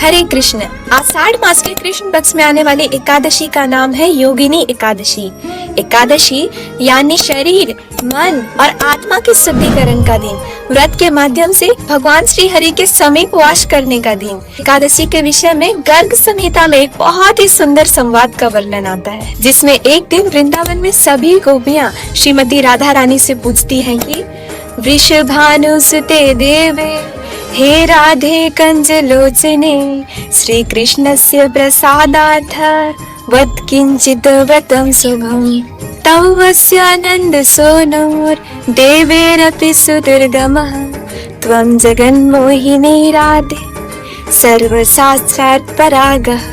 हरे कृष्ण। आषाढ़ मास के कृष्ण पक्ष में आने वाली एकादशी का नाम है योगिनी एकादशी। एकादशी यानी शरीर, मन और आत्मा के शुद्धिकरण का दिन, व्रत के माध्यम से भगवान श्री हरि के समीप वास करने का दिन। एकादशी के विषय में गर्ग संहिता में एक बहुत ही सुंदर संवाद का वर्णन आता है, जिसमें एक दिन वृंदावन में सभी गोपियां श्रीमती राधा रानी से पूछती हैं कि वृषभानुसुते देवे हे राधे कंजलोचने श्री कृष्णस्य प्रसादार्थ वद किंचित व्रतं शुभम् तव वस्यानंद सोनोर देवेरपि सुदुर्गमः त्वं जगन्मोहिनी राधे सर्वशास्त्रार्थ परागः।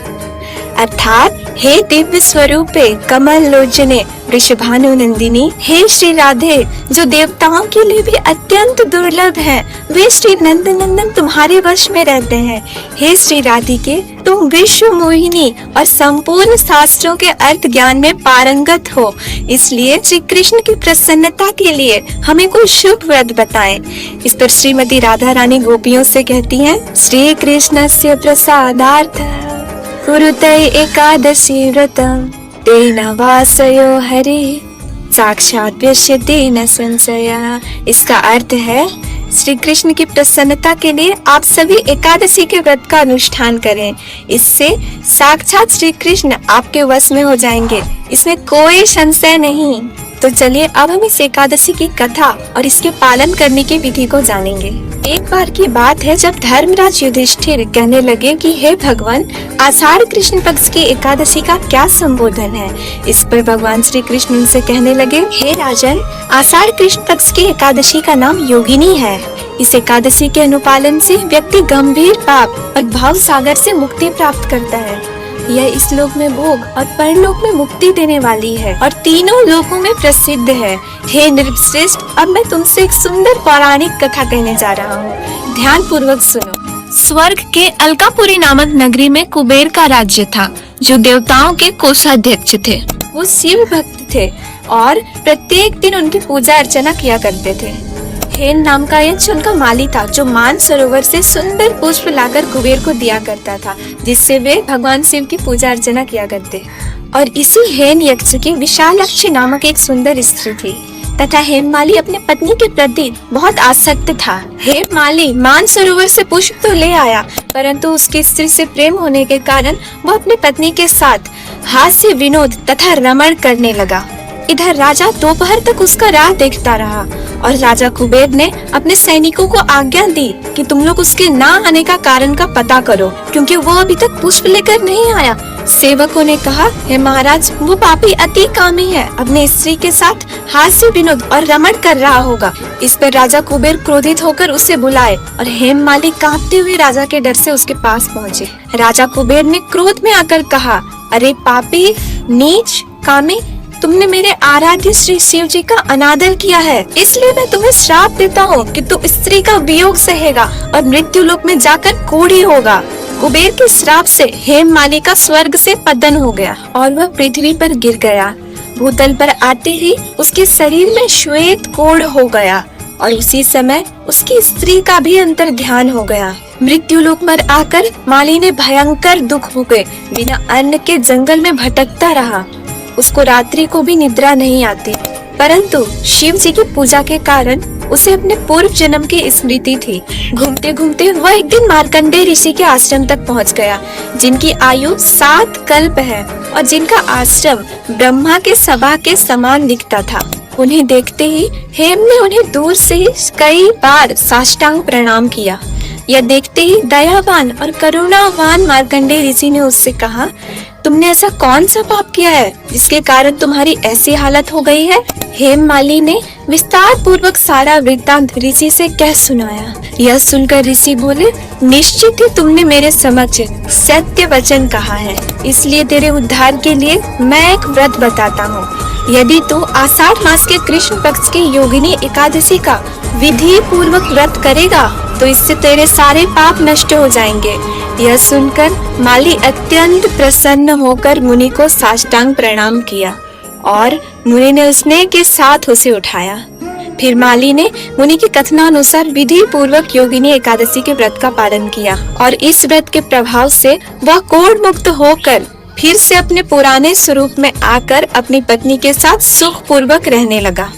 अर्थात हे दिव्य स्वरूपे कमल लोचने वृषभानु नंदिनी, हे श्री राधे जो देवताओं के लिए भी अत्यंत दुर्लभ है, वे श्री नंद नंदन तुम्हारे वश में रहते हैं। हे श्री राधिके, तुम विश्व मोहिनी और संपूर्ण शास्त्रों के अर्थ ज्ञान में पारंगत हो, इसलिए श्री कृष्ण की प्रसन्नता के लिए हमें कोई शुभ व्रत बताएं। इस पर श्रीमती राधा रानी गोपियों से कहती हैं, श्री कृष्णस्य प्रसादार्थ कुरुते एकादशी व्रतम तेन वासयो हरि साक्षात व्यश्यते न संशयः। इसका अर्थ है श्री कृष्ण की प्रसन्नता के लिए आप सभी एकादशी के व्रत का अनुष्ठान करें, इससे साक्षात श्री कृष्ण आपके वश में हो जाएंगे, इसमें कोई संशय नहीं। तो चलिए अब हम इस एकादशी की कथा और इसके पालन करने की विधि को जानेंगे। एक बार की बात है जब धर्मराज युधिष्ठिर कहने लगे कि हे भगवान, आषाढ़ कृष्ण पक्ष की एकादशी का क्या संबोधन है। इस पर भगवान श्री कृष्ण उनसे कहने लगे, हे राजन, आषाढ़ कृष्ण पक्ष की एकादशी का नाम योगिनी है। इस एकादशी के अनुपालन से व्यक्ति गंभीर पाप और भाव सागर से मुक्ति प्राप्त करता है। यह इस लोक में भोग और परलोक में मुक्ति देने वाली है और तीनों लोकों में प्रसिद्ध है। हे नृपश्रेष्ठ, अब मैं तुमसे एक सुंदर पौराणिक कथा कहने जा रहा हूँ, ध्यान पूर्वक सुनो। स्वर्ग के अलकापुरी नामक नगरी में कुबेर का राज्य था, जो देवताओं के कोषाध्यक्ष थे। वो शिव भक्त थे और प्रत्येक दिन उनकी पूजा अर्चना किया करते थे। हेन नाम का यक्ष उनका माली था, जो मान सरोवर से सुंदर पुष्प लाकर कुबेर को दिया करता था, जिससे वे भगवान शिव की पूजा अर्चना किया करते। और इसी हेन यक्ष की विशालाक्षी नामक एक सुंदर स्त्री थी तथा हेममाली अपने पत्नी के प्रति बहुत आसक्त था। हेममाली मान सरोवर से पुष्प तो ले आया, परंतु उसकी स्त्री से प्रेम होने के कारण वो अपनी पत्नी के साथ हास्य विनोद तथा रमण करने लगा। इधर राजा दोपहर तक उसका राह देखता रहा और राजा कुबेर ने अपने सैनिकों को आज्ञा दी कि तुम लोग उसके ना आने का कारण का पता करो, क्योंकि वो अभी तक पुष्प लेकर नहीं आया। सेवकों ने कहा, हे महाराज, वो पापी अति कामी है, अपनी स्त्री के साथ हास्य विनोद और रमण कर रहा होगा। इस पर राजा कुबेर क्रोधित होकर उसे बुलाए और हेममाली कांपते हुए राजा के डर से उसके पास पहुँचे। राजा कुबेर ने क्रोध में आकर कहा, अरे पापी, नीच, कामी, तुमने मेरे आराध्य श्री शिव जी का अनादर किया है, इसलिए मैं तुम्हें श्राप देता हूँ कि तू स्त्री का वियोग सहेगा और मृत्यु लोक में जाकर कोढ़ी होगा। कुबेर के श्राप से हेममाली का स्वर्ग से पतन हो गया और वह पृथ्वी पर गिर गया। भूतल पर आते ही उसके शरीर में श्वेत कोढ़ हो गया और उसी समय उसकी स्त्री का भी अंतर ध्यान हो गया। मृत्यु लोक पर आकर माली ने भयंकर दुख भोगे बिना अन्न के जंगल में भटकता रहा। उसको रात्रि को भी निद्रा नहीं आती, परंतु शिव जी की पूजा के कारण उसे अपने पूर्व जन्म की स्मृति थी। घूमते घूमते वह एक दिन मार्कंडेय ऋषि के आश्रम तक पहुंच गया, जिनकी आयु 7 कल्प है और जिनका आश्रम ब्रह्मा के सभा के समान दिखता था। उन्हें देखते ही हेम ने उन्हें दूर से ही कई बार साष्टांग प्रणाम किया। यह देखते ही दयावान और करुणावान मार्कंडेय ऋषि ने उससे कहा, तुमने ऐसा कौन सा पाप किया है जिसके कारण तुम्हारी ऐसी हालत हो गई है। हेममाली ने विस्तार पूर्वक सारा वृत्तांत ऋषि से कह सुनाया। यह सुनकर ऋषि बोले, निश्चित ही तुमने मेरे समक्ष सत्य वचन कहा है, इसलिए तेरे उद्धार के लिए मैं एक व्रत बताता हूँ। यदि तू आषाढ़ मास के कृष्ण पक्ष की योगिनी एकादशी का विधि पूर्वक व्रत करेगा तो इससे तेरे सारे पाप नष्ट हो जाएंगे। यह सुनकर माली अत्यंत प्रसन्न होकर मुनि को साष्टांग प्रणाम किया और मुनि ने स्नेह के साथ उसे उठाया। फिर माली ने मुनि के कथनानुसार विधि पूर्वक योगिनी एकादशी के व्रत का पालन किया और इस व्रत के प्रभाव से वह कोढ़ मुक्त होकर फिर से अपने पुराने स्वरूप में आकर अपनी पत्नी के साथ सुख पूर्वक रहने लगा।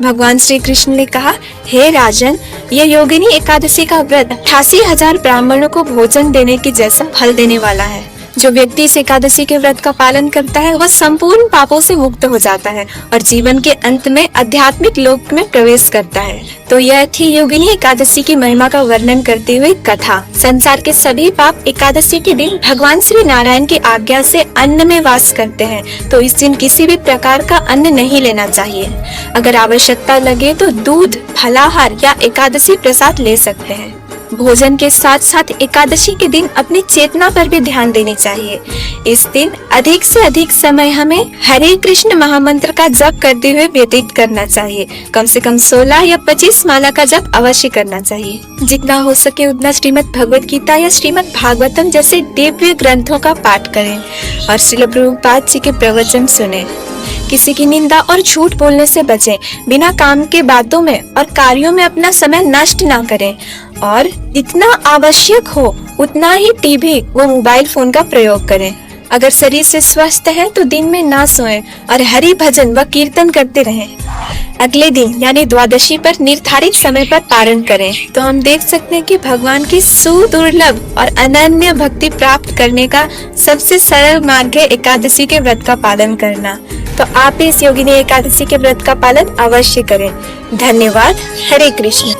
भगवान श्री कृष्ण ने कहा, हे राजन, यह योगिनी एकादशी का व्रत 88,000 ब्राह्मणों को भोजन देने के जैसा फल देने वाला है। जो व्यक्ति इस एकादशी के व्रत का पालन करता है वह संपूर्ण पापों से मुक्त हो जाता है और जीवन के अंत में आध्यात्मिक लोक में प्रवेश करता है। तो यह थी योगिनी एकादशी की महिमा का वर्णन करते हुए कथा। संसार के सभी पाप एकादशी के दिन भगवान श्री नारायण की आज्ञा से अन्न में वास करते हैं, तो इस दिन किसी भी प्रकार का अन्न नहीं लेना चाहिए। अगर आवश्यकता लगे तो दूध, फलाहार या एकादशी प्रसाद ले सकते हैं। भोजन के साथ साथ एकादशी के दिन अपनी चेतना पर भी ध्यान देनी चाहिए। इस दिन अधिक से अधिक समय हमें हरे कृष्ण महामंत्र का जप करते हुए व्यतीत करना चाहिए। कम से कम 16 या 25 माला का जप अवश्य करना चाहिए। जितना हो सके उतना श्रीमद् भगवत गीता या श्रीमद् भागवतम जैसे दिव्य ग्रंथों का पाठ करें और श्रील प्रभुपाद जी के प्रवचन सुने। किसी की निंदा और झूठ बोलने से बचें। बिना काम के बातों में और कार्यों में अपना समय नष्ट ना करें और जितना आवश्यक हो उतना ही टीवी व मोबाइल फोन का प्रयोग करें। अगर शरीर से स्वस्थ है तो दिन में ना सोएं और हरि भजन व कीर्तन करते रहें। अगले दिन यानी द्वादशी पर निर्धारित समय पर पारण करें। तो हम देख सकते हैं कि भगवान की सुदुर्लभ और अनन्य भक्ति प्राप्त करने का सबसे सरल मार्ग है एकादशी के व्रत का पालन करना। तो आप इस योगिनी एकादशी के व्रत का पालन अवश्य करें। धन्यवाद। हरे कृष्ण।